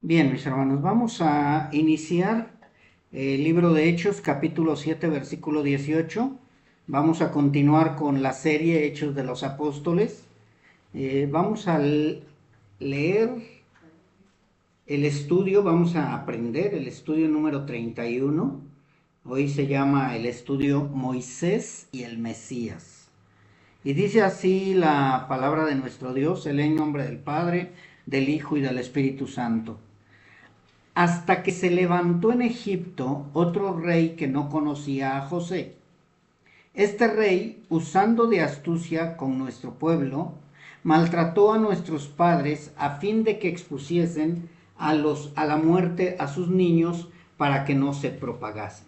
Bien, mis hermanos, vamos a iniciar el libro de Hechos, capítulo 7, versículo 18. Vamos a continuar con la serie Hechos de los Apóstoles. Vamos a leer el estudio, vamos a aprender el estudio número 31. Hoy se llama el estudio Moisés y el Mesías. Y dice así la palabra de nuestro Dios: se lee en nombre del Padre, del Hijo y del Espíritu Santo. Hasta que se levantó en Egipto otro rey que no conocía a José. Este rey, usando de astucia con nuestro pueblo, maltrató a nuestros padres a fin de que expusiesen a la muerte a sus niños para que no se propagasen.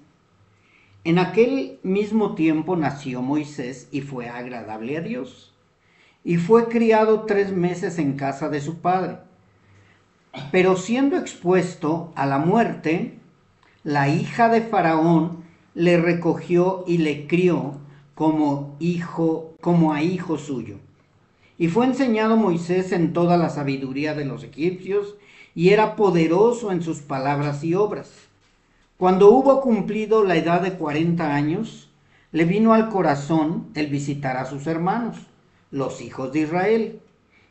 En aquel mismo tiempo nació Moisés y fue agradable a Dios, y fue criado 3 meses en casa de su padre. Pero siendo expuesto a la muerte, la hija de Faraón le recogió y le crió como a hijo suyo. Y fue enseñado Moisés en toda la sabiduría de los egipcios, y era poderoso en sus palabras y obras. Cuando hubo cumplido la edad de 40 años, le vino al corazón el visitar a sus hermanos, los hijos de Israel,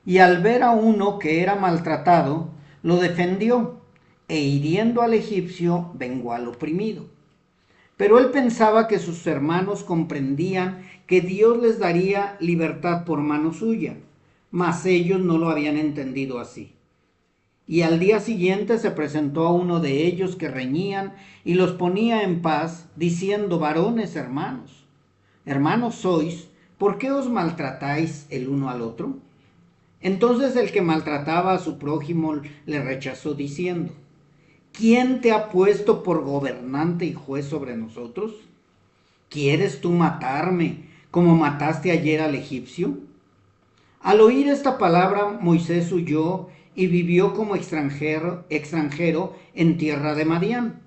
y al ver a uno que era maltratado, lo defendió, e hiriendo al egipcio, vengó al oprimido. Pero él pensaba que sus hermanos comprendían que Dios les daría libertad por mano suya, mas ellos no lo habían entendido así. Y al día siguiente se presentó a uno de ellos que reñían y los ponía en paz, diciendo: varones hermanos sois, ¿por qué os maltratáis el uno al otro? Entonces el que maltrataba a su prójimo le rechazó, diciendo: ¿quién te ha puesto por gobernante y juez sobre nosotros? ¿Quieres tú matarme como mataste ayer al egipcio? Al oír esta palabra, Moisés huyó y vivió como extranjero en tierra de Madián,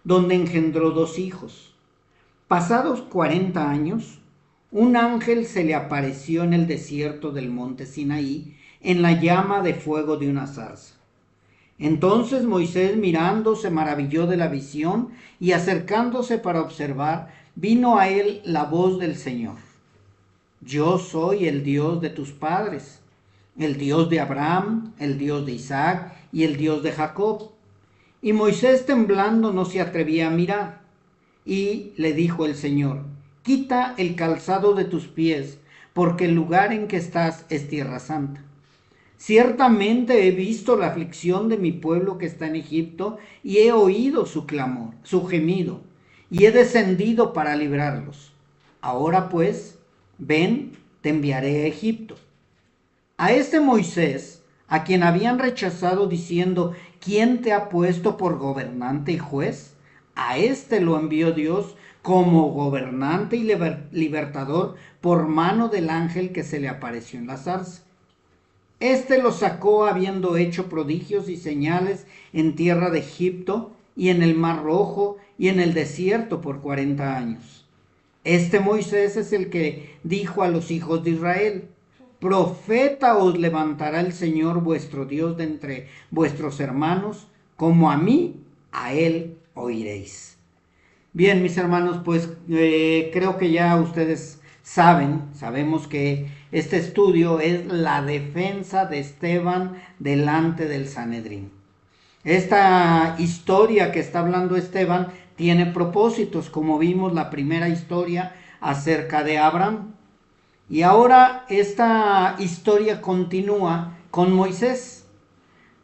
donde engendró 2 hijos. Pasados 40 años, un ángel se le apareció en el desierto del monte Sinaí, en la llama de fuego de una zarza. Entonces Moisés, mirando, se maravilló de la visión, y acercándose para observar, vino a él la voz del Señor: yo soy el Dios de tus padres, el Dios de Abraham, el Dios de Isaac y el Dios de Jacob. Y Moisés, temblando, no se atrevía a mirar. Y le dijo el Señor: quita el calzado de tus pies, porque el lugar en que estás es tierra santa. Ciertamente he visto la aflicción de mi pueblo que está en Egipto, y he oído su clamor, su gemido, y he descendido para librarlos. Ahora pues, ven, te enviaré a Egipto. A este Moisés, a quien habían rechazado diciendo: ¿quién te ha puesto por gobernante y juez? A este lo envió Dios como gobernante y libertador por mano del ángel que se le apareció en la zarza. Este lo sacó habiendo hecho prodigios y señales en tierra de Egipto y en el Mar Rojo y en el desierto por 40 años. Este Moisés es el que dijo a los hijos de Israel: profeta os levantará el Señor vuestro Dios de entre vuestros hermanos, como a mí, a él oiréis. Bien, mis hermanos, pues creo que ya ustedes sabemos que este estudio es la defensa de Esteban delante del Sanedrín. Esta historia que está hablando Esteban tiene propósitos, como vimos la primera historia acerca de Abraham. Y ahora esta historia continúa con Moisés.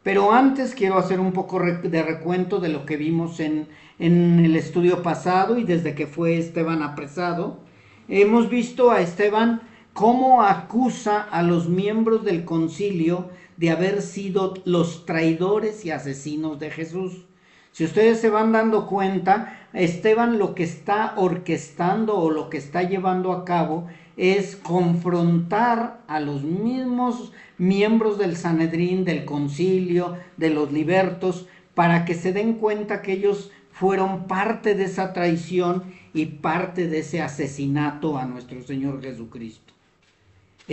Pero antes quiero hacer un poco de recuento de lo que vimos en el estudio pasado y desde que fue Esteban apresado. Hemos visto a Esteban cómo acusa a los miembros del concilio de haber sido los traidores y asesinos de Jesús. Si ustedes se van dando cuenta, Esteban lo que está orquestando o lo que está llevando a cabo es confrontar a los mismos miembros del Sanedrín, del concilio, de los libertos, para que se den cuenta que ellos fueron parte de esa traición y parte de ese asesinato a nuestro Señor Jesucristo.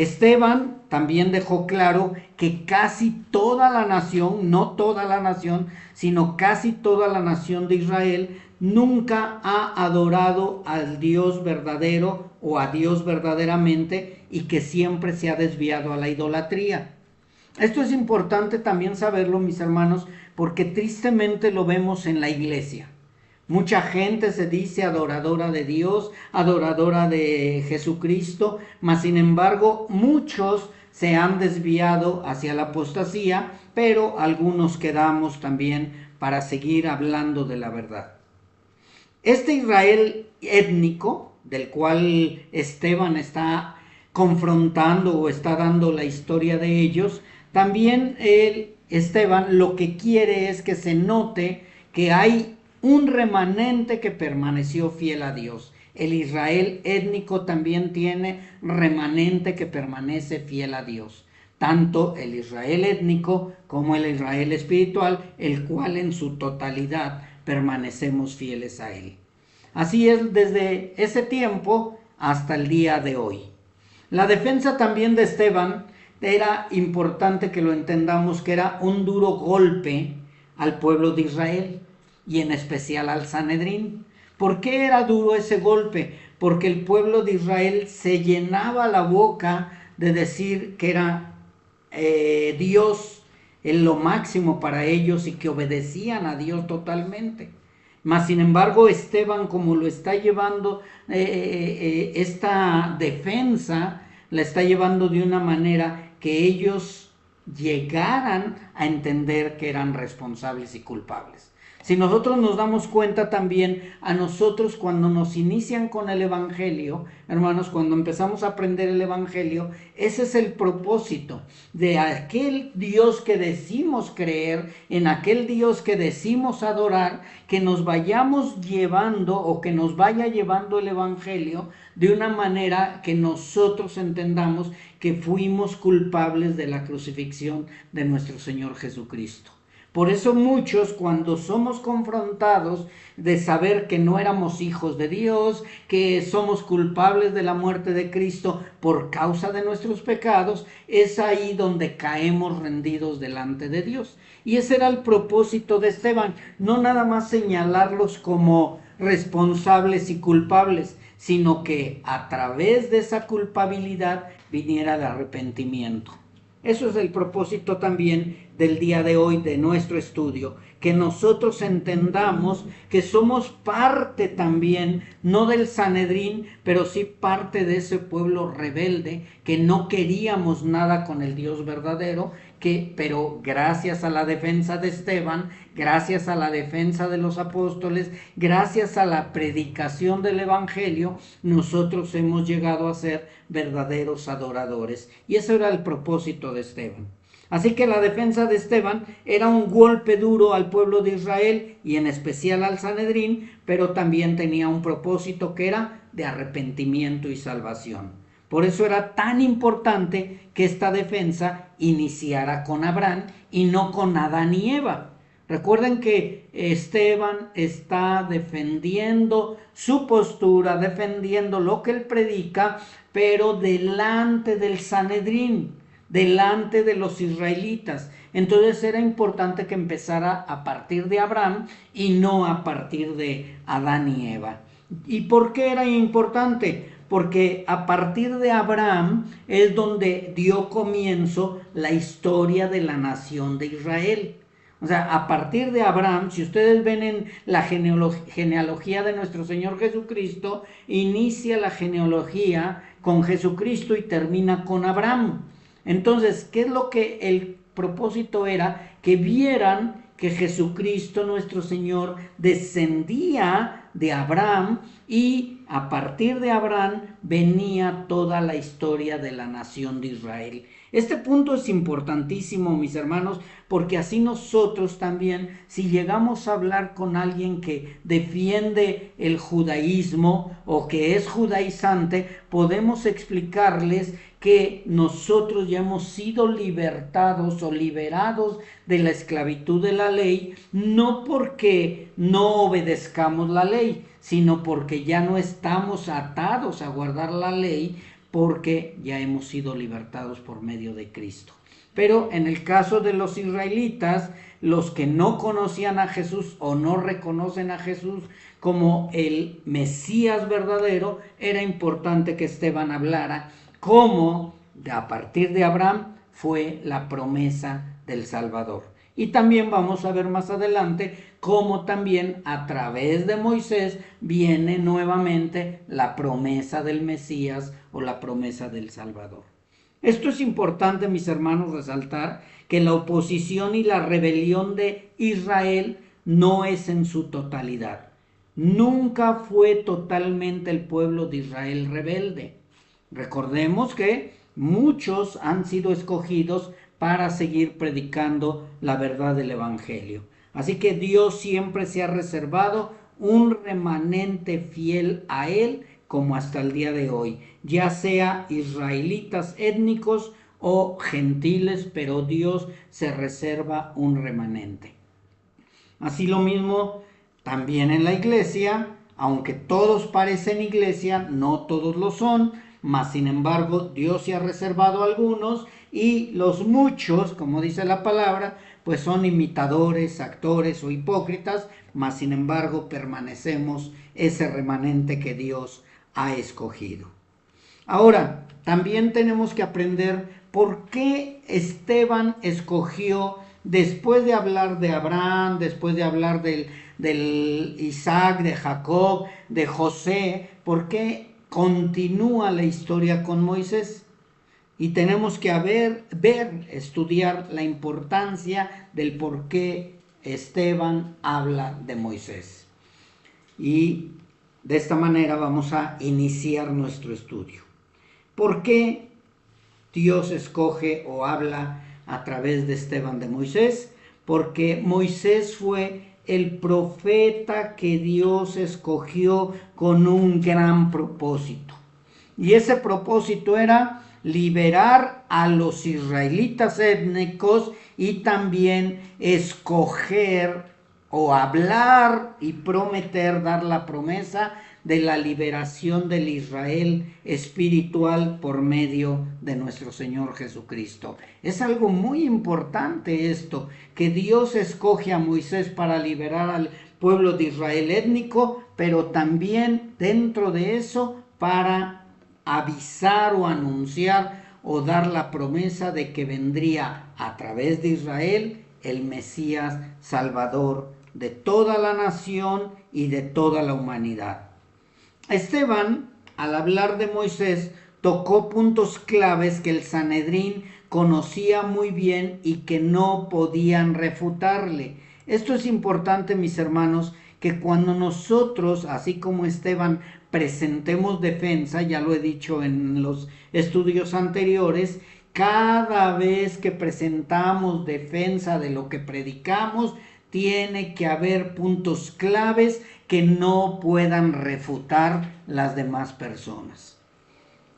Esteban también dejó claro que casi toda la nación, no toda la nación, sino casi toda la nación de Israel, nunca ha adorado al Dios verdadero o a Dios verdaderamente, y que siempre se ha desviado a la idolatría. Esto es importante también saberlo, mis hermanos, porque tristemente lo vemos en la iglesia. Mucha gente se dice adoradora de Dios, adoradora de Jesucristo, mas sin embargo muchos se han desviado hacia la apostasía, pero algunos quedamos también para seguir hablando de la verdad. Este Israel étnico, del cual Esteban está confrontando o está dando la historia de ellos, también Esteban lo que quiere es que se note que hay un remanente que permaneció fiel a Dios. El Israel étnico también tiene remanente que permanece fiel a Dios. Tanto el Israel étnico como el Israel espiritual, el cual en su totalidad permanecemos fieles a Él. Así es desde ese tiempo hasta el día de hoy. La defensa también de Esteban era importante que lo entendamos, que era un duro golpe al pueblo de Israel y en especial al Sanedrín. ¿Por qué era duro ese golpe? Porque el pueblo de Israel se llenaba la boca de decir que era Dios en lo máximo para ellos y que obedecían a Dios totalmente. Mas sin embargo Esteban, como lo está llevando esta defensa, la está llevando de una manera que ellos llegaran a entender que eran responsables y culpables. Si nosotros nos damos cuenta también, a nosotros cuando nos inician con el Evangelio, hermanos, cuando empezamos a aprender el Evangelio, ese es el propósito de aquel Dios que decimos creer, en aquel Dios que decimos adorar, que nos vayamos llevando o que nos vaya llevando el Evangelio de una manera que nosotros entendamos que fuimos culpables de la crucifixión de nuestro Señor Jesucristo. Por eso muchos, cuando somos confrontados de saber que no éramos hijos de Dios, que somos culpables de la muerte de Cristo por causa de nuestros pecados, es ahí donde caemos rendidos delante de Dios. Y ese era el propósito de Esteban, no nada más señalarlos como responsables y culpables, sino que a través de esa culpabilidad viniera el arrepentimiento. Eso es el propósito también del día de hoy de nuestro estudio, que nosotros entendamos que somos parte también, no del Sanedrín, pero sí parte de ese pueblo rebelde que no queríamos nada con el Dios verdadero, pero gracias a la defensa de Esteban, gracias a la defensa de los apóstoles, gracias a la predicación del Evangelio, nosotros hemos llegado a ser verdaderos adoradores. Y ese era el propósito de Esteban. Así que la defensa de Esteban era un golpe duro al pueblo de Israel y en especial al Sanedrín, pero también tenía un propósito que era de arrepentimiento y salvación. Por eso era tan importante que esta defensa iniciara con Abraham y no con Adán y Eva. Recuerden que Esteban está defendiendo su postura, defendiendo lo que él predica, pero delante del Sanedrín, delante de los israelitas. Entonces era importante que empezara a partir de Abraham y no a partir de Adán y Eva. ¿Y por qué era importante? Porque a partir de Abraham es donde dio comienzo la historia de la nación de Israel. O sea, a partir de Abraham, si ustedes ven en la genealogía de nuestro Señor Jesucristo, inicia la genealogía con Jesucristo y termina con Abraham. Entonces, ¿qué es lo que el propósito era? Que vieran que Jesucristo nuestro Señor descendía de Abraham y a partir de Abraham venía toda la historia de la nación de Israel. Este punto es importantísimo, mis hermanos, porque así nosotros también, si llegamos a hablar con alguien que defiende el judaísmo o que es judaizante, podemos explicarles que nosotros ya hemos sido libertados o liberados de la esclavitud de la ley, no porque no obedezcamos la ley, sino porque ya no estamos atados a guardar la ley, porque ya hemos sido libertados por medio de Cristo. Pero en el caso de los israelitas, los que no conocían a Jesús o no reconocen a Jesús como el Mesías verdadero, era importante que Esteban hablara cómo a partir de Abraham fue la promesa del Salvador. Y también vamos a ver más adelante cómo también a través de Moisés viene nuevamente la promesa del Mesías o la promesa del Salvador. Esto es importante, mis hermanos, resaltar que la oposición y la rebelión de Israel no es en su totalidad. Nunca fue totalmente el pueblo de Israel rebelde. Recordemos que muchos han sido escogidos para seguir predicando la verdad del Evangelio. Así que Dios siempre se ha reservado un remanente fiel a Él, como hasta el día de hoy, ya sea israelitas étnicos o gentiles, pero Dios se reserva un remanente. Así lo mismo también en la iglesia, aunque todos parecen iglesia, no todos lo son, mas sin embargo Dios se ha reservado algunos y los muchos, como dice la palabra, pues son imitadores, actores o hipócritas, mas sin embargo permanecemos ese remanente que Dios ha escogido. Ahora, también tenemos que aprender por qué Esteban escogió, después de hablar de Abraham, después de hablar del Isaac, de Jacob, de José, por qué continúa la historia con Moisés. Y tenemos que estudiar la importancia del por qué Esteban habla de Moisés. Y de esta manera vamos a iniciar nuestro estudio. ¿Por qué Dios escoge o habla a través de Esteban de Moisés? Porque Moisés fue el profeta que Dios escogió con un gran propósito. Y ese propósito era liberar a los israelitas étnicos y también escoger o hablar y prometer, dar la promesa de la liberación del Israel espiritual por medio de nuestro Señor Jesucristo. Es algo muy importante esto, que Dios escoge a Moisés para liberar al pueblo de Israel étnico, pero también dentro de eso para avisar o anunciar o dar la promesa de que vendría a través de Israel el Mesías Salvador de toda la nación y de toda la humanidad. Esteban, al hablar de Moisés, tocó puntos claves que el Sanedrín conocía muy bien y que no podían refutarle. Esto es importante, mis hermanos, que cuando nosotros, así como Esteban, presentemos defensa, ya lo he dicho en los estudios anteriores, cada vez que presentamos defensa de lo que predicamos, tiene que haber puntos claves que no puedan refutar las demás personas.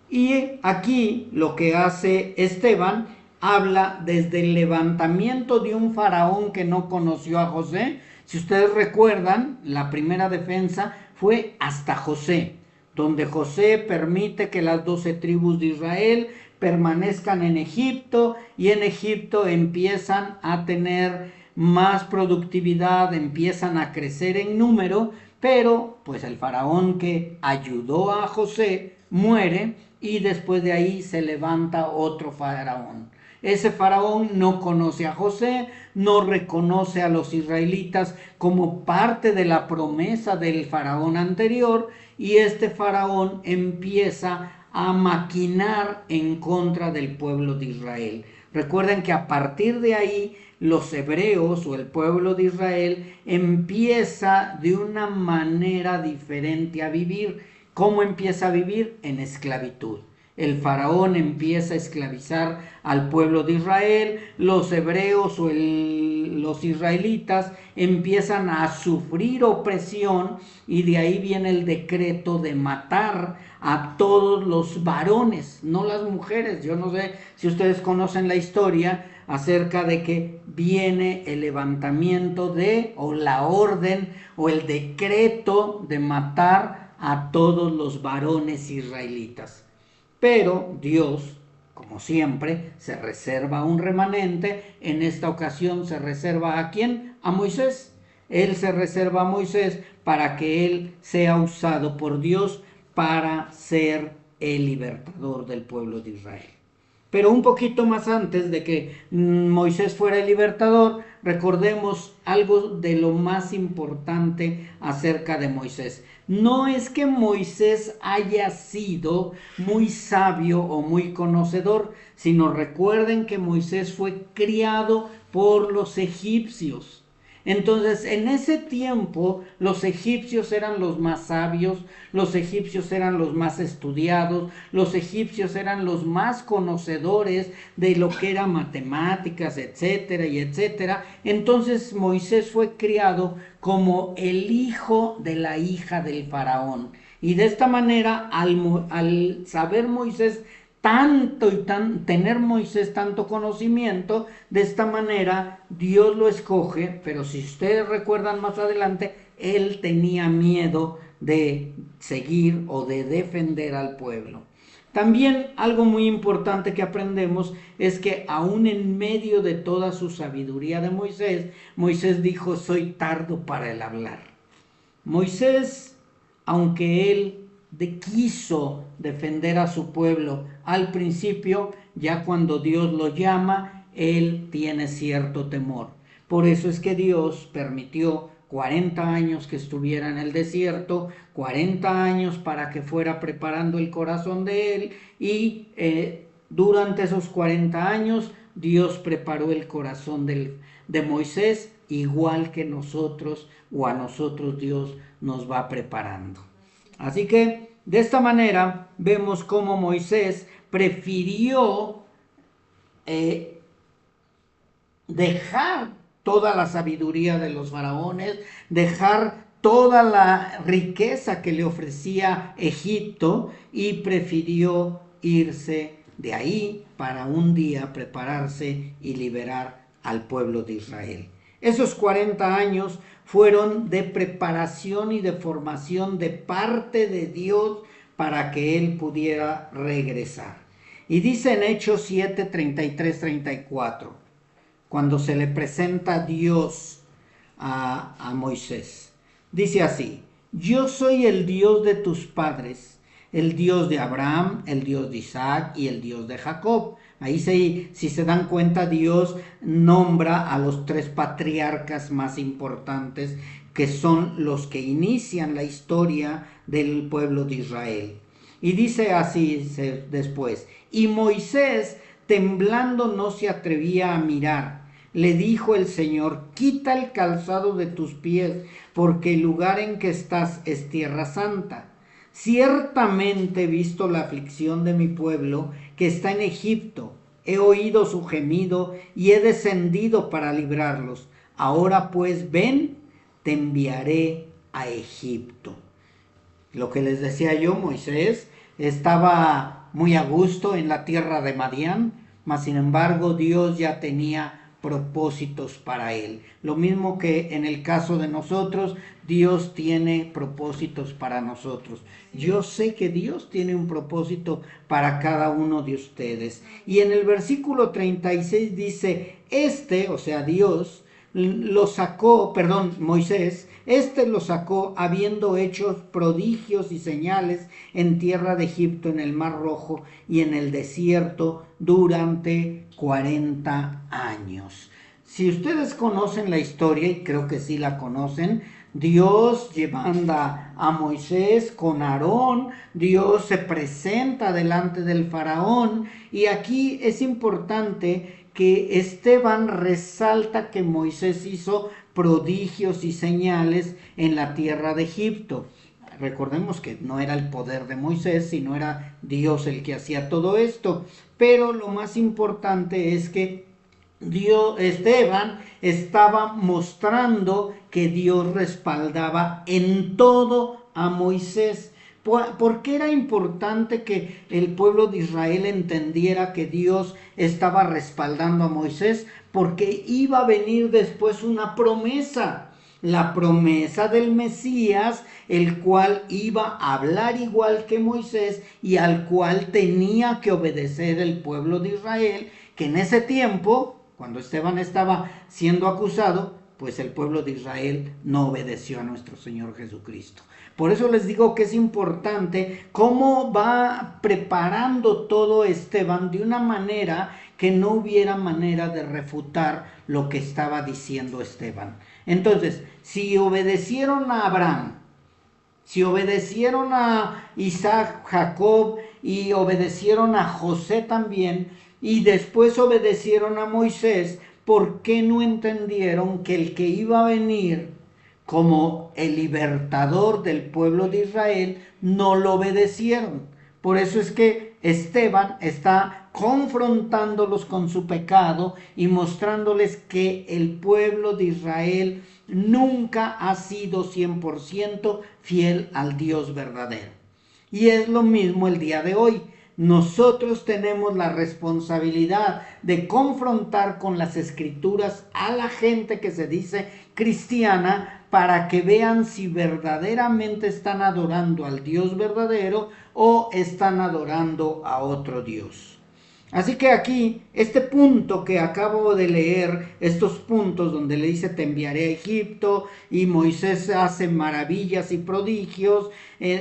Y aquí lo que hace Esteban, habla desde el levantamiento de un faraón que no conoció a José. Si ustedes recuerdan, la primera defensa fue hasta José, donde José permite que las 12 tribus de Israel permanezcan en Egipto, y en Egipto empiezan a tener más productividad, empiezan a crecer en número, pero pues el faraón que ayudó a José muere y después de ahí se levanta otro faraón. Ese faraón no conoce a José, no reconoce a los israelitas como parte de la promesa del faraón anterior, y este faraón empieza a maquinar en contra del pueblo de Israel. Recuerden que a partir de ahí los hebreos o el pueblo de Israel empieza de una manera diferente a vivir. ¿Cómo empieza a vivir? En esclavitud. El faraón empieza a esclavizar al pueblo de Israel, los hebreos o los israelitas empiezan a sufrir opresión, y de ahí viene el decreto de matar a todos los varones, no las mujeres. Yo no sé si ustedes conocen la historia acerca de que viene el levantamiento o la orden o el decreto de matar a todos los varones israelitas. Pero Dios, como siempre, se reserva un remanente. En esta ocasión se reserva ¿a quién? A Moisés. Él se reserva a Moisés para que él sea usado por Dios para ser el libertador del pueblo de Israel. Pero un poquito más antes de que Moisés fuera el libertador, recordemos algo de lo más importante acerca de Moisés. No es que Moisés haya sido muy sabio o muy conocedor, sino recuerden que Moisés fue criado por los egipcios. Entonces, en ese tiempo, los egipcios eran los más sabios, los egipcios eran los más estudiados, los egipcios eran los más conocedores de lo que era matemáticas, etcétera, y etcétera. Entonces, Moisés fue criado como el hijo de la hija del faraón. Y de esta manera, al saber Moisés tanto y tener Moisés tanto conocimiento, de esta manera Dios lo escoge, pero si ustedes recuerdan más adelante, él tenía miedo de seguir o de defender al pueblo. También algo muy importante que aprendemos es que aún en medio de toda su sabiduría de Moisés, Moisés dijo: soy tardo para el hablar. Moisés, aunque él quiso defender a su pueblo al principio, ya cuando Dios lo llama, él tiene cierto temor. Por eso es que Dios permitió 40 años que estuviera en el desierto, 40 años para que fuera preparando el corazón de él, y durante esos 40 años Dios preparó el corazón de Moisés, igual que nosotros, o a nosotros Dios nos va preparando. Así que de esta manera vemos cómo Moisés prefirió dejar toda la sabiduría de los faraones, dejar toda la riqueza que le ofrecía Egipto, y prefirió irse de ahí para un día prepararse y liberar al pueblo de Israel. Esos 40 años fueron de preparación y de formación de parte de Dios para que él pudiera regresar. Y dice en Hechos 7, 33, 34, cuando se le presenta Dios a Moisés, dice así: yo soy el Dios de tus padres, el Dios de Abraham, el Dios de Isaac y el Dios de Jacob. Ahí si se dan cuenta, Dios nombra a los 3 patriarcas más importantes, que son los que inician la historia del pueblo de Israel. Y dice así después: y Moisés, temblando, no se atrevía a mirar. Le dijo el Señor: quita el calzado de tus pies, porque el lugar en que estás es tierra santa. Ciertamente he visto la aflicción de mi pueblo que está en Egipto. He oído su gemido y he descendido para librarlos. Ahora pues ven, te enviaré a Egipto. Lo que les decía yo, Moisés estaba muy a gusto en la tierra de Madián, mas sin embargo Dios ya tenía propósitos para él. Lo mismo que en el caso de nosotros, Dios tiene propósitos para nosotros. Yo sé que Dios tiene un propósito para cada uno de ustedes. Y en el versículo 36 dice: o sea, Dios lo sacó, Moisés, lo sacó habiendo hecho prodigios y señales en tierra de Egipto, en el Mar Rojo y en el desierto durante 40 años. Si ustedes conocen la historia, y creo que sí la conocen, Dios llevando a Moisés con Aarón, Dios se presenta delante del faraón, y aquí es importante que Esteban resalta que Moisés hizo prodigios y señales en la tierra de Egipto. Recordemos que no era el poder de Moisés, sino era Dios el que hacía todo esto. Pero lo más importante es que Esteban estaba mostrando que Dios respaldaba en todo a Moisés. ¿Por qué era importante que el pueblo de Israel entendiera que Dios estaba respaldando a Moisés? Porque iba a venir después una promesa. la promesa del Mesías, el cual iba a hablar igual que Moisés y al cual tenía que obedecer el pueblo de Israel, que en ese tiempo, cuando Esteban estaba siendo acusado, pues el pueblo de Israel no obedeció a nuestro Señor Jesucristo. Por eso les digo que es importante cómo va preparando todo Esteban de una manera que no hubiera manera de refutar lo que estaba diciendo Esteban. Entonces, si obedecieron a Abraham, si obedecieron a Isaac, Jacob y obedecieron a José también, y después obedecieron a Moisés, ¿por qué no entendieron que el que iba a venir como el libertador del pueblo de Israel no lo obedecieron? Por eso es que Esteban está confrontándolos con su pecado y mostrándoles que el pueblo de Israel nunca ha sido 100% fiel al Dios verdadero. Y es lo mismo el día de hoy. Nosotros tenemos la responsabilidad de confrontar con las escrituras a la gente que se dice cristiana para que vean si verdaderamente están adorando al Dios verdadero o están adorando a otro Dios. Así que aquí, este punto que acabo de leer, estos puntos donde le dice te enviaré a Egipto y Moisés hace maravillas y prodigios,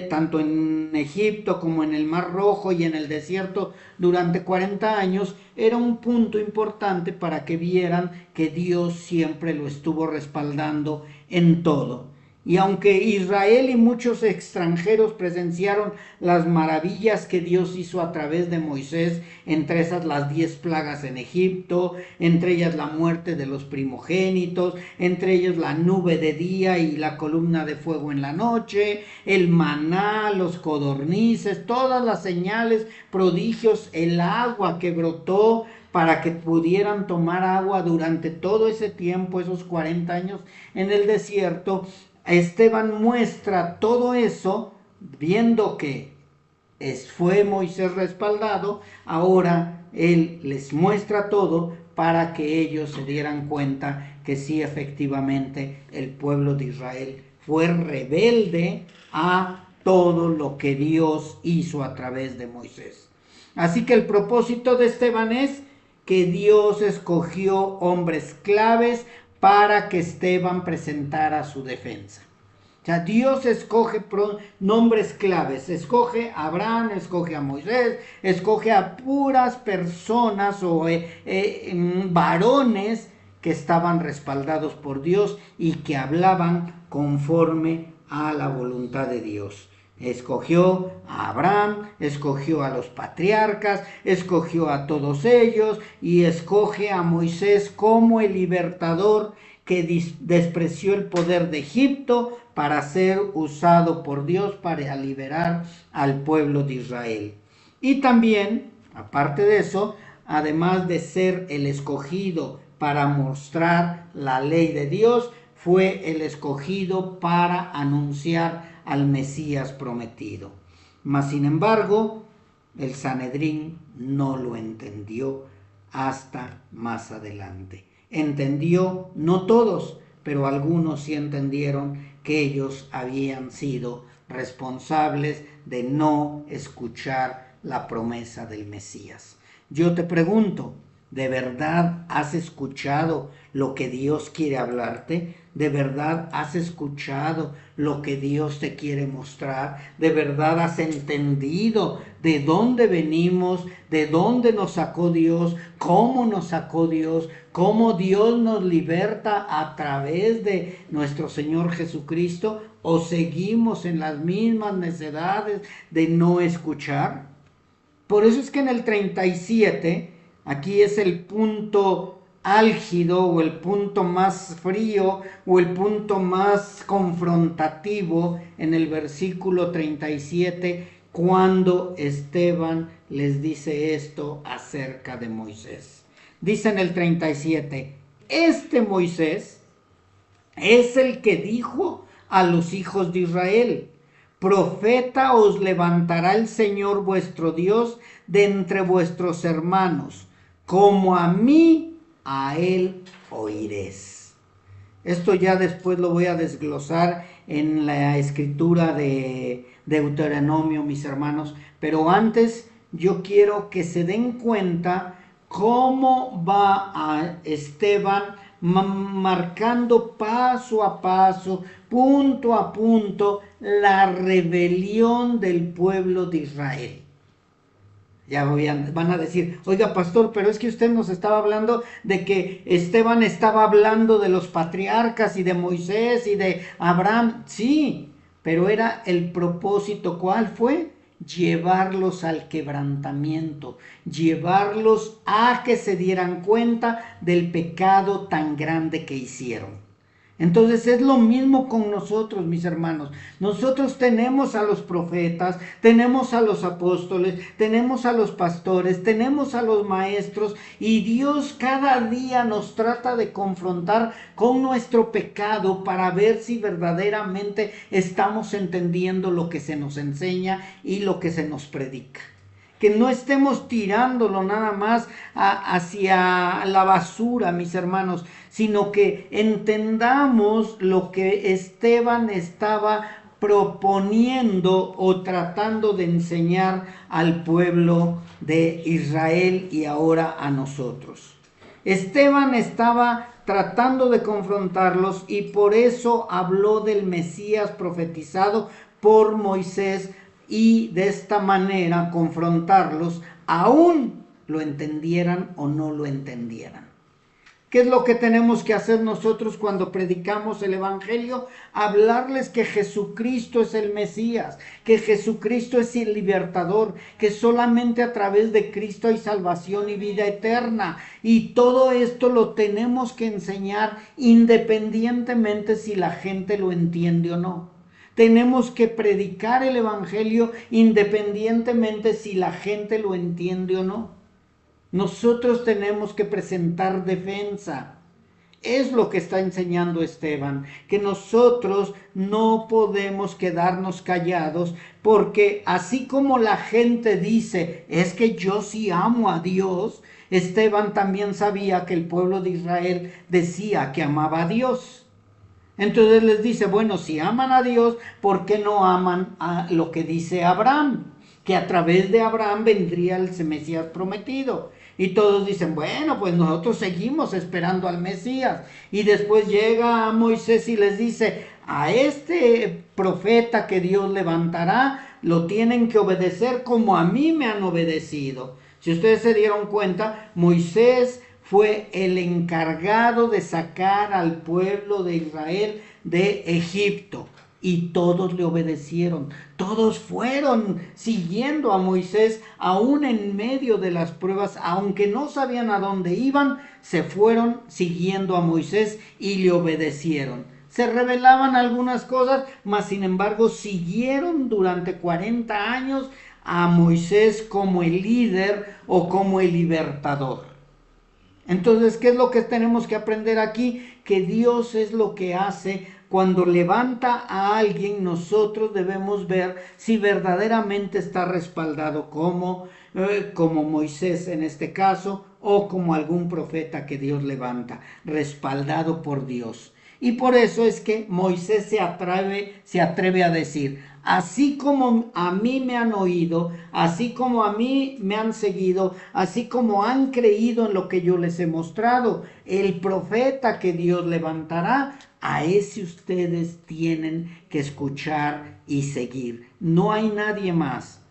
tanto en Egipto como en el Mar Rojo y en el desierto durante 40 años, era un punto importante para que vieran que Dios siempre lo estuvo respaldando en todo. Y aunque Israel y muchos extranjeros presenciaron las maravillas que Dios hizo a través de Moisés, entre esas las 10 plagas en Egipto, entre ellas la muerte de los primogénitos, entre ellos la nube de día y la columna de fuego en la noche, el maná, los codornices, todas las señales, prodigios, el agua que brotó para que pudieran tomar agua durante todo ese tiempo, esos 40 años en el desierto. Esteban muestra todo eso, viendo que fue Moisés respaldado, ahora él les muestra todo para que ellos se dieran cuenta que sí, efectivamente, el pueblo de Israel fue rebelde a todo lo que Dios hizo a través de Moisés. Así que el propósito de Esteban es que Dios escogió hombres claves para que Esteban presentara su defensa. O sea, Dios escoge nombres claves, escoge a Abraham, escoge a Moisés, escoge a puras personas o varones que estaban respaldados por Dios y que hablaban conforme a la voluntad de Dios. Escogió a Abraham, escogió a los patriarcas, escogió a todos ellos y escoge a Moisés como el libertador que despreció el poder de Egipto para ser usado por Dios para liberar al pueblo de Israel. Y también, aparte de eso, además de ser el escogido para mostrar la ley de Dios, fue el escogido para anunciar al Mesías prometido. Mas sin embargo, el Sanedrín no lo entendió hasta más adelante. Entendió, no todos, pero algunos sí entendieron que ellos habían sido responsables de no escuchar la promesa del Mesías. Yo te pregunto, ¿de verdad has escuchado lo que Dios quiere hablarte? ¿De verdad has escuchado lo que Dios te quiere mostrar? ¿De verdad has entendido de dónde venimos, de dónde nos sacó Dios, cómo nos sacó Dios, cómo Dios nos liberta a través de nuestro Señor Jesucristo? ¿O seguimos en las mismas necedades de no escuchar? Por eso es que en el 37, aquí es el punto álgido o el punto más frío o el punto más confrontativo en el versículo 37, cuando Esteban les dice esto acerca de Moisés. Dice en el 37, este Moisés es el que dijo a los hijos de Israel: profeta os levantará el Señor vuestro Dios de entre vuestros hermanos, como a mí, a él oiréis. Esto ya después lo voy a desglosar en la escritura de Deuteronomio, mis hermanos. Pero antes yo quiero que se den cuenta cómo va a Esteban marcando paso a paso, punto a punto, la rebelión del pueblo de Israel. Ya van a decir, oiga pastor, pero es que usted nos estaba hablando de que Esteban estaba hablando de los patriarcas y de Moisés y de Abraham. Sí, pero era el propósito. ¿Cuál fue? Llevarlos al quebrantamiento, llevarlos a que se dieran cuenta del pecado tan grande que hicieron. Entonces es lo mismo con nosotros, mis hermanos. Nosotros tenemos a los profetas, tenemos a los apóstoles, tenemos a los pastores, tenemos a los maestros, y Dios cada día nos trata de confrontar con nuestro pecado para ver si verdaderamente estamos entendiendo lo que se nos enseña y lo que se nos predica. Que no estemos tirándolo nada más hacia la basura, mis hermanos, sino que entendamos lo que Esteban estaba proponiendo o tratando de enseñar al pueblo de Israel y ahora a nosotros. Esteban estaba tratando de confrontarlos y por eso habló del Mesías profetizado por Moisés, y de esta manera confrontarlos, aún lo entendieran o no lo entendieran. ¿Qué es lo que tenemos que hacer nosotros cuando predicamos el Evangelio? Hablarles que Jesucristo es el Mesías, que Jesucristo es el libertador, que solamente a través de Cristo hay salvación y vida eterna. Y todo esto lo tenemos que enseñar independientemente si la gente lo entiende o no. Tenemos que predicar el Evangelio independientemente si la gente lo entiende o no. Nosotros tenemos que presentar defensa. Es lo que está enseñando Esteban, que nosotros no podemos quedarnos callados, porque así como la gente dice, es que yo sí amo a Dios, Esteban también sabía que el pueblo de Israel decía que amaba a Dios. Entonces les dice, bueno, si aman a Dios, ¿por qué no aman a lo que dice Abraham? Que a través de Abraham vendría el Mesías prometido. Y todos dicen, bueno, pues nosotros seguimos esperando al Mesías. Y después llega Moisés y les dice, a este profeta que Dios levantará, lo tienen que obedecer como a mí me han obedecido. Si ustedes se dieron cuenta, Moisés fue el encargado de sacar al pueblo de Israel de Egipto. Y todos le obedecieron, todos fueron siguiendo a Moisés, aún en medio de las pruebas, aunque no sabían a dónde iban, se fueron siguiendo a Moisés y le obedecieron. Se revelaban algunas cosas, mas sin embargo siguieron durante 40 años a Moisés como el líder o como el libertador. Entonces, ¿qué es lo que tenemos que aprender aquí? Que Dios es lo que hace cuando levanta a alguien. Nosotros debemos ver si verdaderamente está respaldado como Moisés en este caso, o como algún profeta que Dios levanta, respaldado por Dios. Y por eso es que Moisés se atreve a decir, así como a mí me han oído, así como a mí me han seguido, así como han creído en lo que yo les he mostrado, el profeta que Dios levantará, a ese ustedes tienen que escuchar y seguir. No hay nadie más.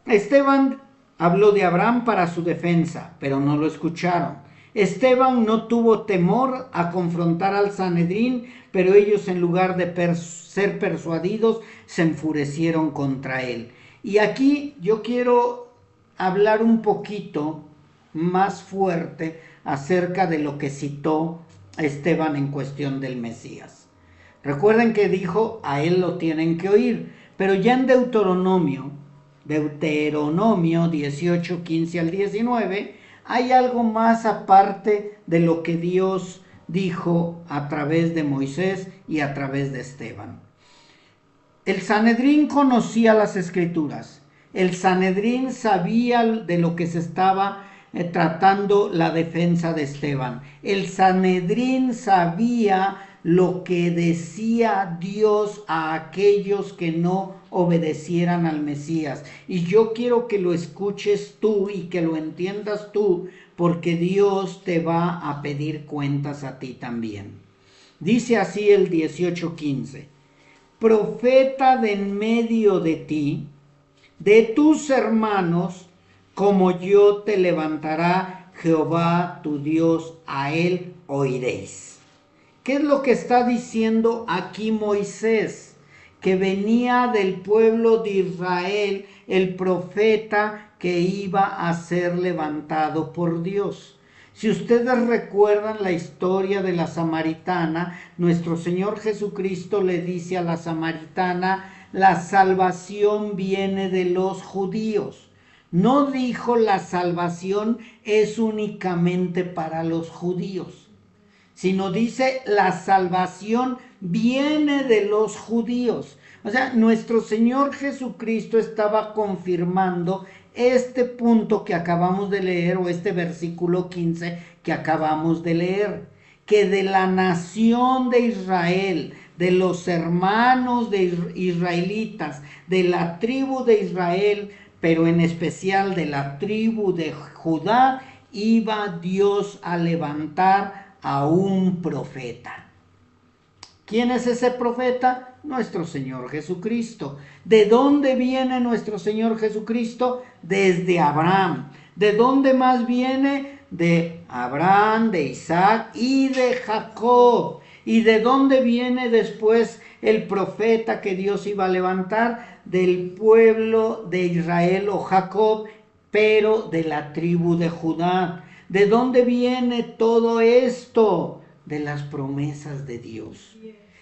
Esteban habló de Abraham para su defensa, pero no lo escucharon. Esteban no tuvo temor a confrontar al Sanedrín, pero ellos, en lugar de ser persuadidos, se enfurecieron contra él. Y aquí yo quiero hablar un poquito más fuerte acerca de lo que citó Esteban en cuestión del Mesías. Recuerden que dijo, a él lo tienen que oír, pero ya en Deuteronomio 18, 15 al 19, hay algo más aparte de lo que Dios dijo a través de Moisés y a través de Esteban. El Sanedrín conocía las Escrituras. El Sanedrín sabía de lo que se estaba tratando la defensa de Esteban. El Sanedrín sabía lo que decía Dios a aquellos que no obedecieran al Mesías. Y yo quiero que lo escuches tú y que lo entiendas tú, porque Dios te va a pedir cuentas a ti también. Dice así el 18:15. Profeta de en medio de ti, de tus hermanos, como yo te levantará Jehová tu Dios, a él oiréis. ¿Qué es lo que está diciendo aquí Moisés? Que venía del pueblo de Israel el profeta que iba a ser levantado por Dios. Si ustedes recuerdan la historia de la samaritana, nuestro Señor Jesucristo le dice a la samaritana, la salvación viene de los judíos. No dijo la salvación es únicamente para los judíos, sino dice la salvación viene de los judíos. O sea, nuestro Señor Jesucristo estaba confirmando este punto que acabamos de leer, o este versículo 15 que acabamos de leer, que de la nación de Israel, de los hermanos de israelitas, de la tribu de Israel, pero en especial de la tribu de Judá, iba Dios a levantar a un profeta. ¿Quién es ese profeta? Nuestro Señor Jesucristo. ¿De dónde viene nuestro Señor Jesucristo? Desde Abraham. ¿De dónde más viene? De Abraham, de Isaac y de Jacob. ¿Y de dónde viene después el profeta que Dios iba a levantar? Del pueblo de Israel o Jacob, pero de la tribu de Judá. ¿De dónde viene todo esto? De las promesas de Dios.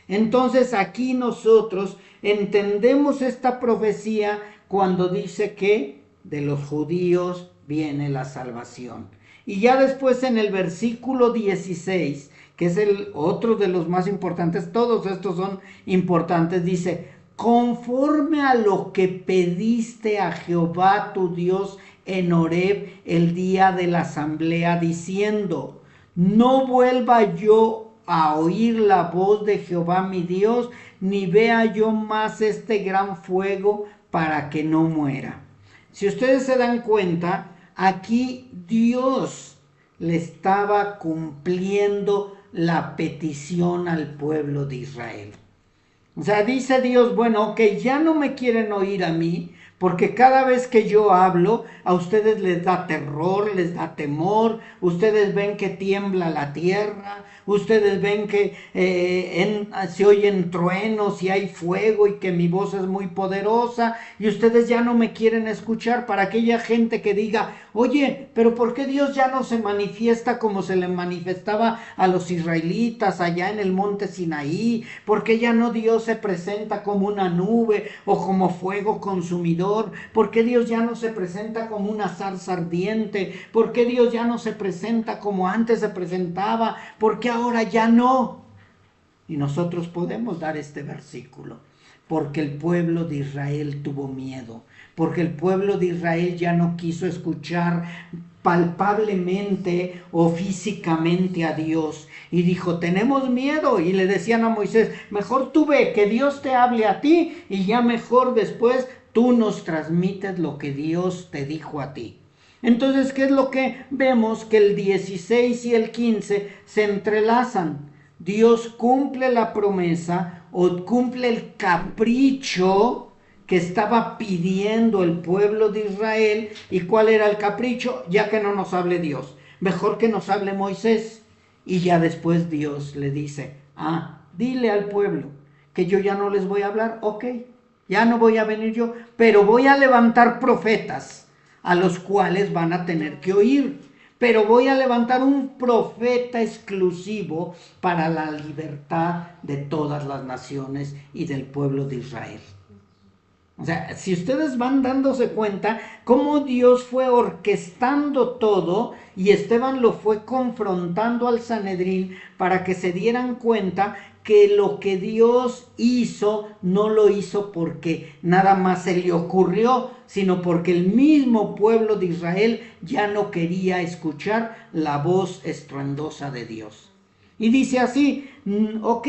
Entonces aquí nosotros entendemos esta profecía cuando dice que de los judíos viene la salvación. Y ya después en el versículo 16, que es el otro de los más importantes, todos estos son importantes, dice, conforme a lo que pediste a Jehová tu Dios en Horeb el día de la asamblea, diciendo, no vuelva yo a oír la voz de Jehová mi Dios, ni vea yo más este gran fuego para que no muera. Si ustedes se dan cuenta, aquí Dios le estaba cumpliendo la petición al pueblo de Israel. O sea, dice Dios, bueno, ok, ya no me quieren oír a mí, porque cada vez que yo hablo, a ustedes les da terror, les da temor, ustedes ven que tiembla la tierra, ustedes ven que se oyen truenos y hay fuego y que mi voz es muy poderosa, y ustedes ya no me quieren escuchar. Para aquella gente que diga, oye, pero ¿por qué Dios ya no se manifiesta como se le manifestaba a los israelitas allá en el monte Sinaí? ¿Por qué ya no Dios se presenta como una nube o como fuego consumidor? ¿Por qué Dios ya no se presenta como una zarza ardiente? ¿Por qué Dios ya no se presenta como antes se presentaba? ¿Por qué ahora ya no? Y nosotros podemos dar este versículo. Porque el pueblo de Israel tuvo miedo. Porque el pueblo de Israel ya no quiso escuchar palpablemente o físicamente a Dios. Y dijo, tenemos miedo. Y le decían a Moisés, mejor tú ve, que Dios te hable a ti y ya mejor después tú nos transmites lo que Dios te dijo a ti. Entonces, ¿qué es lo que vemos? Que el 16 y el 15 se entrelazan. Dios cumple la promesa o cumple el capricho que estaba pidiendo el pueblo de Israel. ¿Y cuál era el capricho? Ya que no nos hable Dios, mejor que nos hable Moisés. Y ya después Dios le dice, dile al pueblo que yo ya no les voy a hablar, ok. Ya no voy a venir yo, pero voy a levantar profetas a los cuales van a tener que oír. Pero voy a levantar un profeta exclusivo para la libertad de todas las naciones y del pueblo de Israel. O sea, si ustedes van dándose cuenta cómo Dios fue orquestando todo y Esteban lo fue confrontando al Sanedrín para que se dieran cuenta que lo que Dios hizo no lo hizo porque nada más se le ocurrió, sino porque el mismo pueblo de Israel ya no quería escuchar la voz estruendosa de Dios. Y dice así, ok,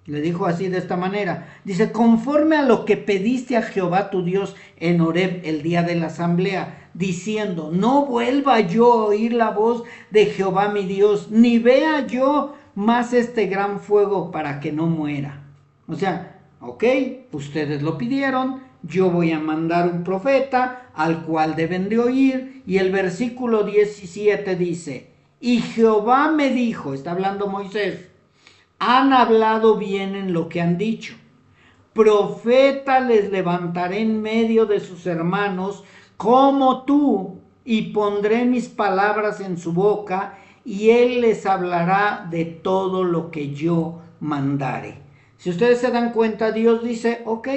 le dijo así de esta manera, dice, conforme a lo que pediste a Jehová tu Dios en Horeb el día de la asamblea, diciendo, no vuelva yo a oír la voz de Jehová mi Dios, ni vea yo más este gran fuego para que no muera. O sea, ok, ustedes lo pidieron, yo voy a mandar un profeta al cual deben de oír. Y el versículo 17 dice, y Jehová me dijo, está hablando Moisés, han hablado bien en lo que han dicho. Profeta les levantaré en medio de sus hermanos como tú, y pondré mis palabras en su boca, y él les hablará de todo lo que yo mandare. Si ustedes se dan cuenta, Dios dice, ok,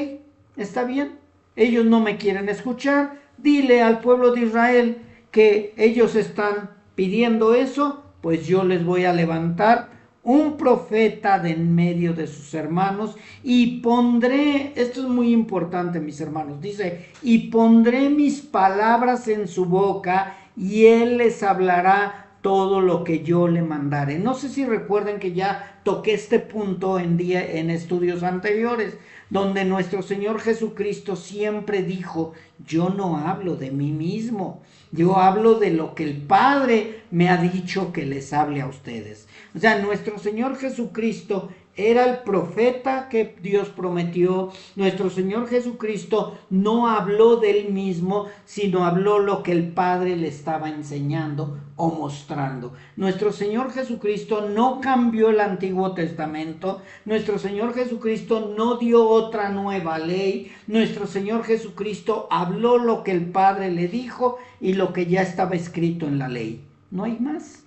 está bien, ellos no me quieren escuchar, dile al pueblo de Israel que ellos están pidiendo eso, pues yo les voy a levantar un profeta de en medio de sus hermanos, y pondré, esto es muy importante mis hermanos, dice, y pondré mis palabras en su boca, y él les hablará todo lo que yo le mandare. No sé si recuerden que ya toqué este punto en estudios anteriores, donde nuestro Señor Jesucristo siempre dijo, yo no hablo de mí mismo, yo hablo de lo que el Padre me ha dicho que les hable a ustedes. O sea, nuestro Señor Jesucristo era el profeta que Dios prometió. Nuestro Señor Jesucristo no habló de él mismo, sino habló lo que el Padre le estaba enseñando o mostrando. Nuestro Señor Jesucristo no cambió el Antiguo Testamento. Nuestro Señor Jesucristo no dio otra nueva ley. Nuestro Señor Jesucristo habló lo que el Padre le dijo y lo que ya estaba escrito en la ley. No hay más.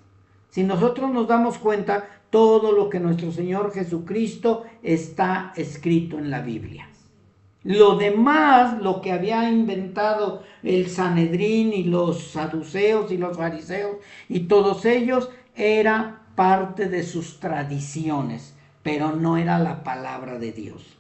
Si nosotros nos damos cuenta, todo lo que nuestro Señor Jesucristo está escrito en la Biblia. Lo demás, lo que había inventado el Sanedrín y los saduceos y los fariseos y todos ellos, era parte de sus tradiciones, pero no era la palabra de Dios.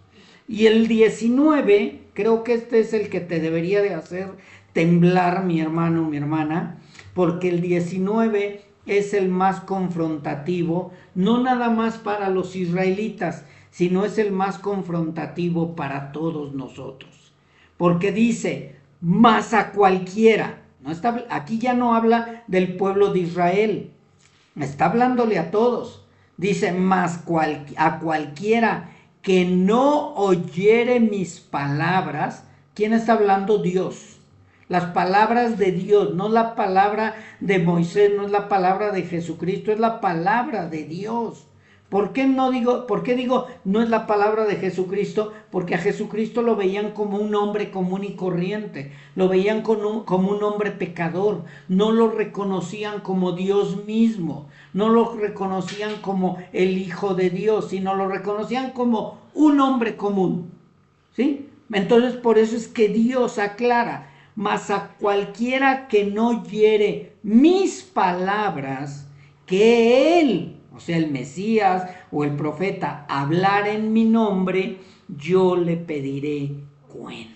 Y el 19, creo que este es el que te debería de hacer temblar, mi hermano, mi hermana, porque el 19 es el más confrontativo, no nada más para los israelitas, sino es el más confrontativo para todos nosotros. Porque dice, más a cualquiera, no está, aquí ya no habla del pueblo de Israel, está hablándole a todos. Dice, más a cualquiera que no oyere mis palabras. ¿Quién está hablando? Dios. Las palabras de Dios, no la palabra de Moisés, no es la palabra de Jesucristo, es la palabra de Dios. ¿Por qué digo no es la palabra de Jesucristo? Porque a Jesucristo lo veían como un hombre común y corriente, lo veían como un hombre pecador, no lo reconocían como Dios mismo, no lo reconocían como el Hijo de Dios, sino lo reconocían como un hombre común, ¿sí? Entonces por eso es que Dios aclara, mas a cualquiera que no oyere mis palabras, que él, o sea, el Mesías o el profeta, hablar en mi nombre, yo le pediré cuenta.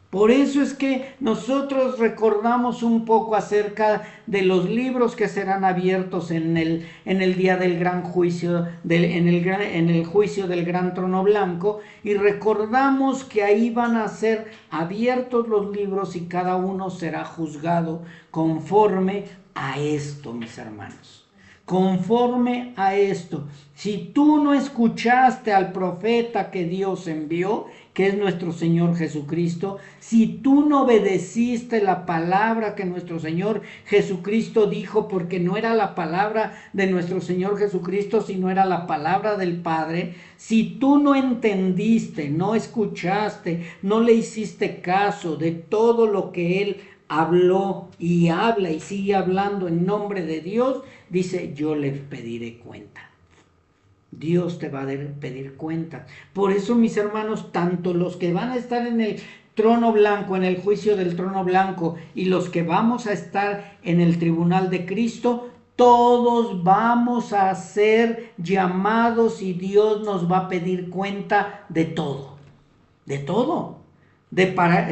Por eso es que nosotros recordamos un poco acerca de los libros que serán abiertos en el día del gran juicio, en el juicio del gran trono blanco, y recordamos que ahí van a ser abiertos los libros y cada uno será juzgado conforme a esto, mis hermanos. Conforme a esto, si tú no escuchaste al profeta que Dios envió, que es nuestro Señor Jesucristo, si tú no obedeciste la palabra que nuestro Señor Jesucristo dijo, porque no era la palabra de nuestro Señor Jesucristo, sino era la palabra del Padre, si tú no entendiste, no escuchaste, no le hiciste caso de todo lo que Él habló y habla y sigue hablando en nombre de Dios, dice, yo le pediré cuenta. Dios te va a pedir cuenta. Por eso, mis hermanos, tanto los que van a estar en el trono blanco, en el juicio del trono blanco, y los que vamos a estar en el tribunal de Cristo, todos vamos a ser llamados y Dios nos va a pedir cuenta de todo. De todo.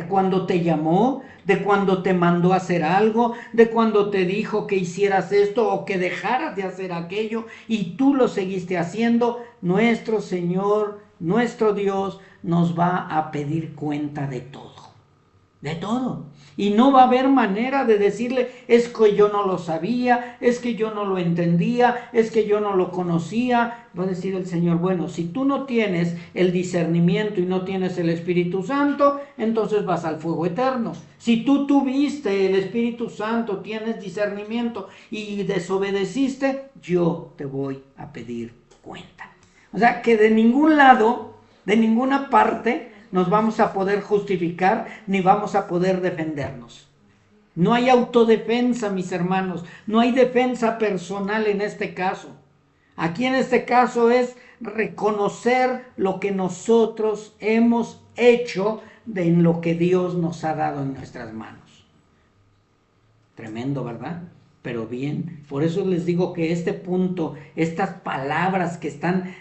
Cuando te llamó, de cuando te mandó a hacer algo, de cuando te dijo que hicieras esto o que dejaras de hacer aquello y tú lo seguiste haciendo. Nuestro Señor, nuestro Dios nos va a pedir cuenta de todo. De todo. Y no va a haber manera de decirle, es que yo no lo sabía, es que yo no lo entendía, es que yo no lo conocía. Va a decir el Señor, bueno, si tú no tienes el discernimiento y no tienes el Espíritu Santo, entonces vas al fuego eterno. Si tú tuviste el Espíritu Santo, tienes discernimiento y desobedeciste, yo te voy a pedir cuenta. O sea, que de ningún lado, de ninguna parte, nos vamos a poder justificar ni vamos a poder defendernos. No hay autodefensa, mis hermanos, no hay defensa personal en este caso. Aquí en este caso es reconocer lo que nosotros hemos hecho en lo que Dios nos ha dado en nuestras manos. Tremendo, ¿verdad? Pero bien, por eso les digo que este punto, estas palabras que están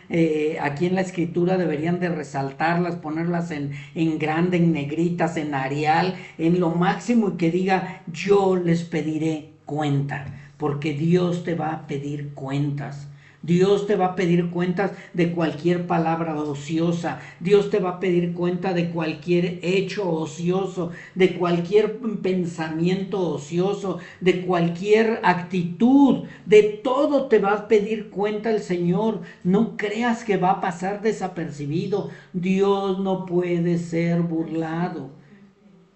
aquí en la escritura deberían de resaltarlas, ponerlas en grande, en negritas, en Arial, en lo máximo, y que diga, yo les pediré cuenta, porque Dios te va a pedir cuentas. Dios te va a pedir cuentas de cualquier palabra ociosa. Dios te va a pedir cuenta de cualquier hecho ocioso, de cualquier pensamiento ocioso, de cualquier actitud. De todo te va a pedir cuenta el Señor. No creas que va a pasar desapercibido. Dios no puede ser burlado.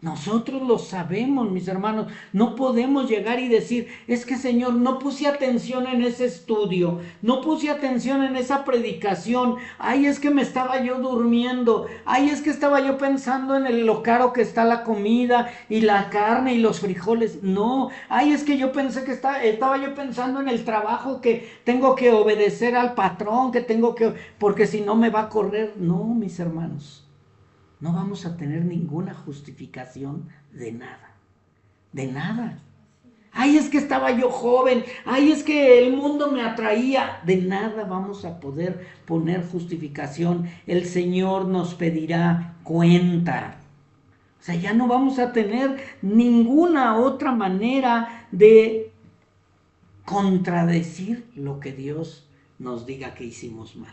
Nosotros lo sabemos, mis hermanos. No podemos llegar y decir, es que Señor, no puse atención en ese estudio, no puse atención en esa predicación. Ay, es que me estaba yo durmiendo. Ay, es que estaba yo pensando en lo caro que está la comida y la carne y los frijoles. No, ay, es que yo pensé que estaba yo pensando en el trabajo, que tengo que obedecer al patrón, porque si no me va a correr. No, mis hermanos. No vamos a tener ninguna justificación de nada. De nada. Ay, es que estaba yo joven. Ay, es que el mundo me atraía. De nada vamos a poder poner justificación. El Señor nos pedirá cuenta. O sea, ya no vamos a tener ninguna otra manera de contradecir lo que Dios nos diga que hicimos mal.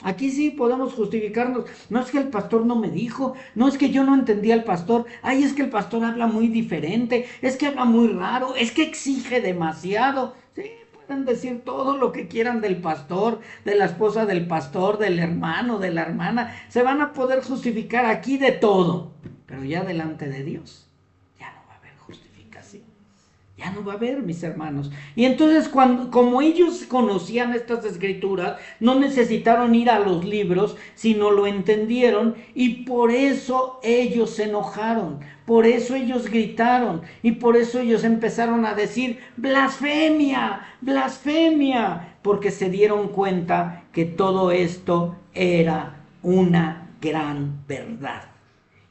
Aquí sí podemos justificarnos. No es que el pastor no me dijo, no es que yo no entendía al pastor. Ay, es que el pastor habla muy diferente, es que habla muy raro, es que exige demasiado. Sí, pueden decir todo lo que quieran del pastor, de la esposa del pastor, del hermano, de la hermana. Se van a poder justificar aquí de todo, pero ya delante de Dios ya no va a haber justificación. Ya no va a haber, mis hermanos. Y entonces, como ellos conocían estas escrituras, no necesitaron ir a los libros, sino lo entendieron, y por eso ellos se enojaron, por eso ellos gritaron, y por eso ellos empezaron a decir, blasfemia, blasfemia, porque se dieron cuenta que todo esto era una gran verdad.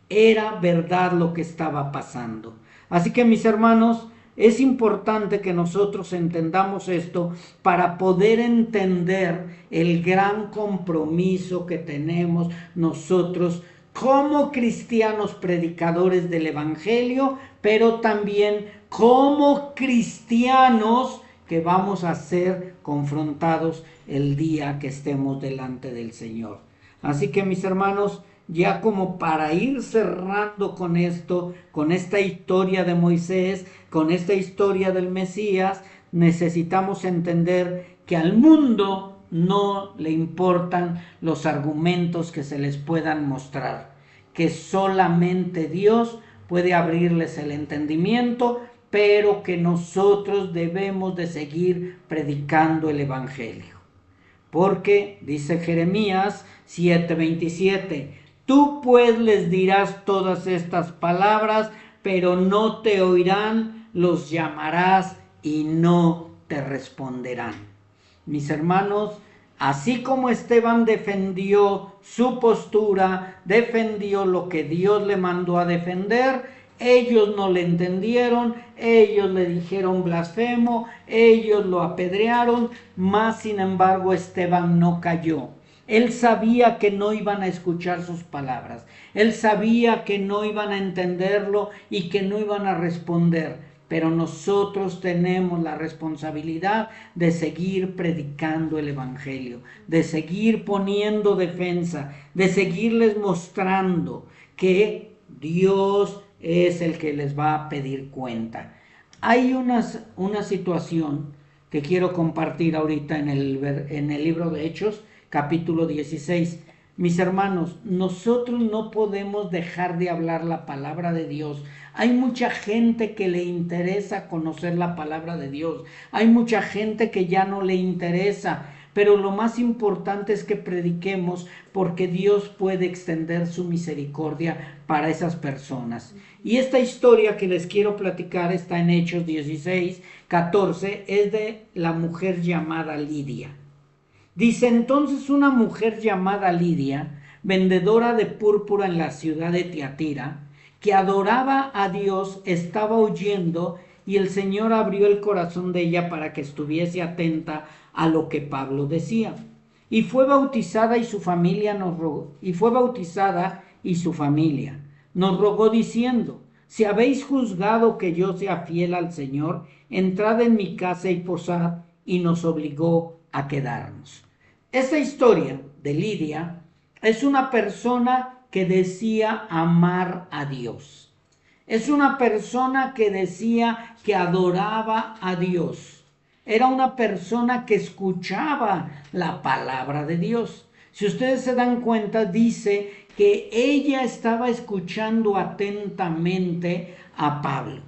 Era verdad lo que estaba pasando. Así que, mis hermanos, es importante que nosotros entendamos esto para poder entender el gran compromiso que tenemos nosotros como cristianos predicadores del Evangelio, pero también como cristianos que vamos a ser confrontados el día que estemos delante del Señor. Así que, mis hermanos, ya como para ir cerrando con esto, con esta historia de Moisés, con esta historia del Mesías, necesitamos entender que al mundo no le importan los argumentos que se les puedan mostrar, que solamente Dios puede abrirles el entendimiento, pero que nosotros debemos de seguir predicando el Evangelio. Porque, dice Jeremías 7:27, tú pues les dirás todas estas palabras, pero no te oirán, los llamarás y no te responderán. Mis hermanos, así como Esteban defendió su postura, defendió lo que Dios le mandó a defender, Ellos no le entendieron, ellos le dijeron blasfemo, ellos lo apedrearon, mas sin embargo Esteban no cayó. Él sabía que no iban a escuchar sus palabras, él sabía que no iban a entenderlo y que no iban a responder, pero nosotros tenemos la responsabilidad de seguir predicando el evangelio, de seguir poniendo defensa, de seguirles mostrando que Dios es el que les va a pedir cuenta. Hay una situación que quiero compartir ahorita en el libro de Hechos, capítulo 16. Mis hermanos, nosotros no podemos dejar de hablar la palabra de Dios. Hay mucha gente que le interesa conocer la palabra de Dios. Hay mucha gente que ya no le interesa. Pero lo más importante es que prediquemos, porque Dios puede extender su misericordia para esas personas. Y esta historia que les quiero platicar está en Hechos 16, 14, es de la mujer llamada Lidia. Dice: entonces una mujer llamada Lidia, vendedora de púrpura en la ciudad de Tiatira, que adoraba a Dios, estaba oyendo, y el Señor abrió el corazón de ella para que estuviese atenta a lo que Pablo decía. Y fue bautizada y su familia nos rogó diciendo: si habéis juzgado que yo sea fiel al Señor, entrad en mi casa y posad, y nos obligó a quedarnos. Esta historia de Lidia es una persona que decía amar a Dios. Es una persona que decía que adoraba a Dios. Era una persona que escuchaba la palabra de Dios. Si ustedes se dan cuenta, dice que ella estaba escuchando atentamente a Pablo.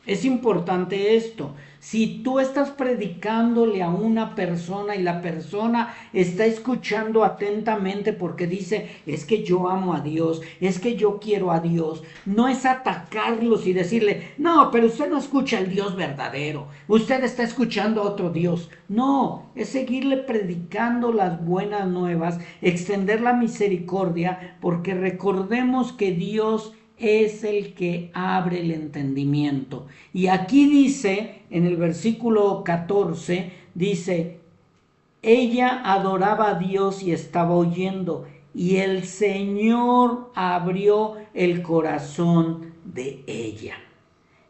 Es importante esto. Si tú estás predicándole a una persona y la persona está escuchando atentamente porque dice: es que yo amo a Dios, es que yo quiero a Dios, no es atacarlos y decirle: no, pero usted no escucha al Dios verdadero, usted está escuchando a otro Dios. No, es seguirle predicando las buenas nuevas, extender la misericordia, porque recordemos que Dios es el que abre el entendimiento. Y aquí dice, en el versículo 14, dice: ella adoraba a Dios y estaba oyendo, y el Señor abrió el corazón de ella.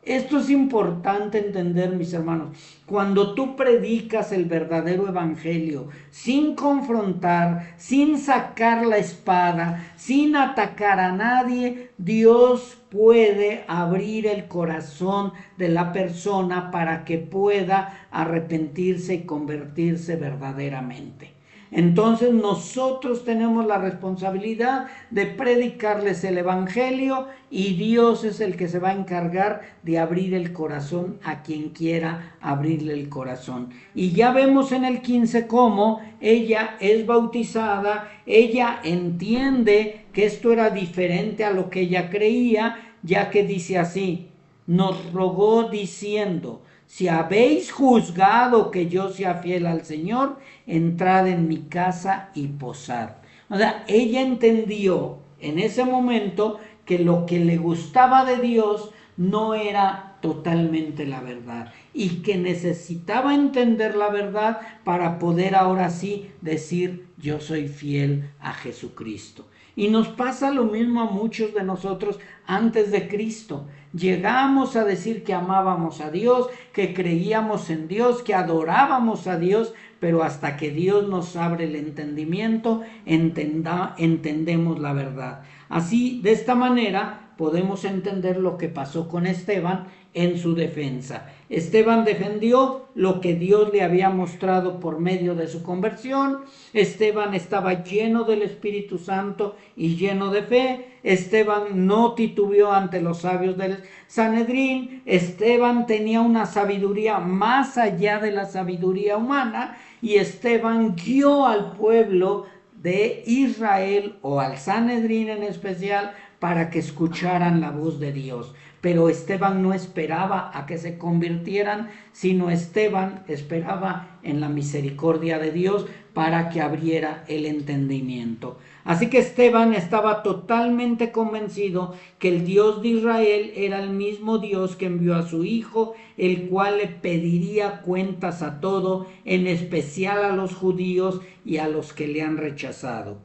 Esto es importante entender, mis hermanos. Cuando tú predicas el verdadero evangelio, sin confrontar, sin sacar la espada, sin atacar a nadie, Dios puede abrir el corazón de la persona para que pueda arrepentirse y convertirse verdaderamente. Entonces nosotros tenemos la responsabilidad de predicarles el evangelio, y Dios es el que se va a encargar de abrir el corazón a quien quiera abrirle el corazón. Y ya vemos en el 15 cómo ella es bautizada, ella entiende que esto era diferente a lo que ella creía, ya que dice así: nos rogó diciendo: si habéis juzgado que yo sea fiel al Señor, entrad en mi casa y posad. O sea, ella entendió en ese momento que lo que le gustaba de Dios no era totalmente la verdad, y que necesitaba entender la verdad para poder ahora sí decir: yo soy fiel a Jesucristo. Y nos pasa lo mismo a muchos de nosotros antes de Cristo. Llegamos a decir que amábamos a Dios, que creíamos en Dios, que adorábamos a Dios, pero hasta que Dios nos abre el entendimiento, entendemos la verdad. Así, de esta manera, podemos entender lo que pasó con Esteban en su defensa. Esteban defendió lo que Dios le había mostrado por medio de su conversión. Esteban estaba lleno del Espíritu Santo y lleno de fe. Esteban no titubeó ante los sabios del Sanedrín. Esteban tenía una sabiduría más allá de la sabiduría humana, y Esteban guió al pueblo de Israel, o al Sanedrín en especial, para que escucharan la voz de Dios. Pero Esteban no esperaba a que se convirtieran, sino Esteban esperaba en la misericordia de Dios para que abriera el entendimiento. Así que Esteban estaba totalmente convencido que el Dios de Israel era el mismo Dios que envió a su Hijo, el cual le pediría cuentas a todo, en especial a los judíos y a los que le han rechazado.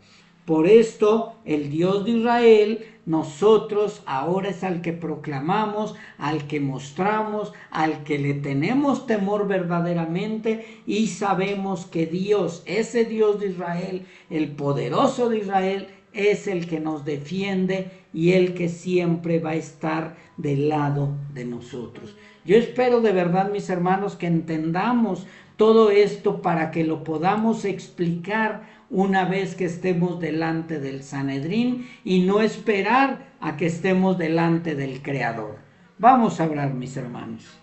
Por esto, el Dios de Israel, nosotros ahora es al que proclamamos, al que mostramos, al que le tenemos temor verdaderamente, y sabemos que Dios, ese Dios de Israel, el poderoso de Israel, es el que nos defiende y el que siempre va a estar del lado de nosotros. Yo espero de verdad, mis hermanos, que entendamos todo esto para que lo podamos explicar una vez que estemos delante del Sanedrín y no esperar a que estemos delante del Creador. Vamos a orar, mis hermanos.